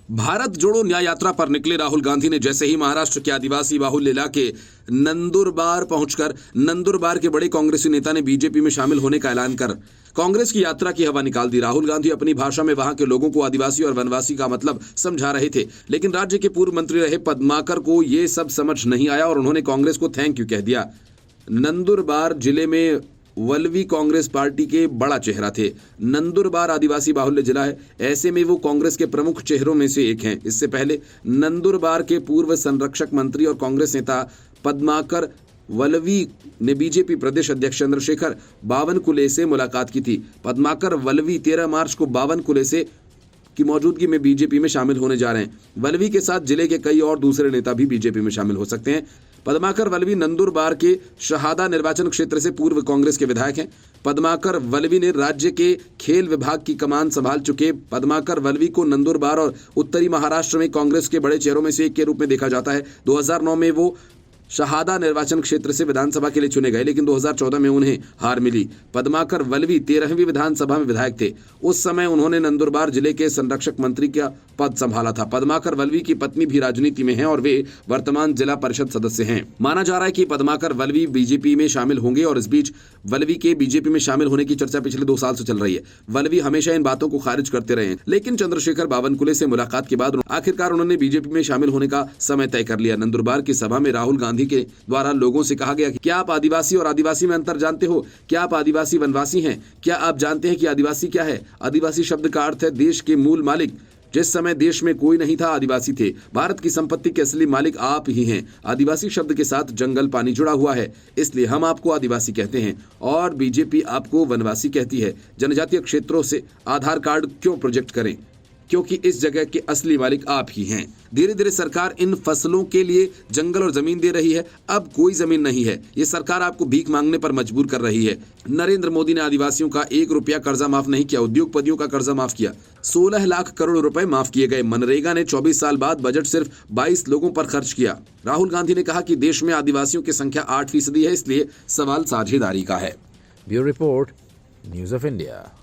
भारत जोड़ो न्याय यात्रा पर निकले राहुल गांधी ने जैसे ही महाराष्ट्र के आदिवासी बाहुल्य इलाके नंदुरबार पहुंचकर नंदुरबार के बड़े कांग्रेसी नेता ने बीजेपी में शामिल होने का ऐलान कर कांग्रेस की यात्रा की हवा निकाल दी। राहुल गांधी अपनी भाषा में वहां के लोगों को आदिवासी और वनवासी का मतलब समझा रहे थे, लेकिन राज्य के पूर्व मंत्री रहे पद्माकर को यह सब समझ नहीं आया और उन्होंने कांग्रेस को थैंक यू कह दिया। नंदुरबार जिले में वल्लवी कांग्रेस पार्टी के बड़ा चेहरा थे। नंदुरबार आदिवासी बाहुल्य जिला है, ऐसे में वो कांग्रेस के प्रमुख चेहरों में से एक हैं। इससे पहले नंदुरबार के पूर्व संरक्षक मंत्री और कांग्रेस नेता पद्माकर वल्लवी ने बीजेपी प्रदेश अध्यक्ष चंद्रशेखर बावनकुले से मुलाकात की थी। पद्माकर वल्लवी 13 मार्च को बावनकुले से की मौजूदगी में बीजेपी में शामिल होने जा रहे हैं। वल्लवी के साथ जिले के कई और दूसरे नेता भी बीजेपी में शामिल हो सकते हैं। पद्माकर वल्लवी नंदुरबार के शहादा निर्वाचन क्षेत्र से पूर्व कांग्रेस के विधायक हैं। पद्माकर वल्लवी ने राज्य के खेल विभाग की कमान संभाल चुके पद्माकर वल्लवी को नंदुरबार और उत्तरी महाराष्ट्र में कांग्रेस के बड़े चेहरों में से एक के रूप में देखा जाता है। 2009 में वो शहादा निर्वाचन क्षेत्र से विधानसभा के लिए चुने गए, लेकिन 2014 में उन्हें हार मिली। पद्माकर वल्लवी 13वीं विधानसभा में विधायक थे। उस समय उन्होंने नंदुरबार जिले के संरक्षक मंत्री का पद संभाला था। पद्माकर वल्लवी की पत्नी भी राजनीति में हैं और वे वर्तमान जिला परिषद सदस्य हैं। माना जा रहा है कि पद्माकर वल्लवी बीजेपी में शामिल होंगे और इस बीच वल्लवी के बीजेपी में शामिल होने की चर्चा पिछले 2 साल से चल रही है। वल्लवी हमेशा इन बातों को खारिज करते रहे हैं, लेकिन चंद्रशेखर बावनकुले से मुलाकात के बाद आखिरकार उन्होंने बीजेपी में शामिल होने का समय तय कर लिया। नंदुरबार की सभा में राहुल गांधी के द्वारा लोगों से कहा गया कि क्या आप आदिवासी और आदिवासी में अंतर जानते हो? क्या आप आदिवासी वनवासी हैं? क्या आप जानते हैं कि आदिवासी क्या है? आदिवासी शब्द का अर्थ है देश के मूल मालिक। जिस समय देश में कोई नहीं था, आदिवासी थे। भारत की संपत्ति के असली मालिक आप ही हैं। आदिवासी शब्द के साथ जंगल पानी जुड़ा हुआ है, इसलिए हम आपको आदिवासी कहते हैं और बीजेपी आपको वनवासी कहती है। जनजातीय क्षेत्रों से आधार कार्ड क्यों प्रोजेक्ट करें? क्योंकि इस जगह के असली मालिक आप ही हैं। धीरे धीरे सरकार इन फसलों के लिए जंगल और जमीन दे रही है। अब कोई जमीन नहीं है। ये सरकार आपको भीख मांगने पर मजबूर कर रही है। नरेंद्र मोदी ने आदिवासियों का 1 रुपया कर्जा माफ नहीं किया, उद्योगपतियों का कर्जा माफ किया। 16 लाख करोड़ रुपए माफ किए गए। मनरेगा ने 24 साल बाद बजट सिर्फ 22 लोगों पर खर्च किया। राहुल गांधी ने कहा कि देश में आदिवासियों की संख्या 8% है, इसलिए सवाल साझेदारी का है। Bureau report, news of India.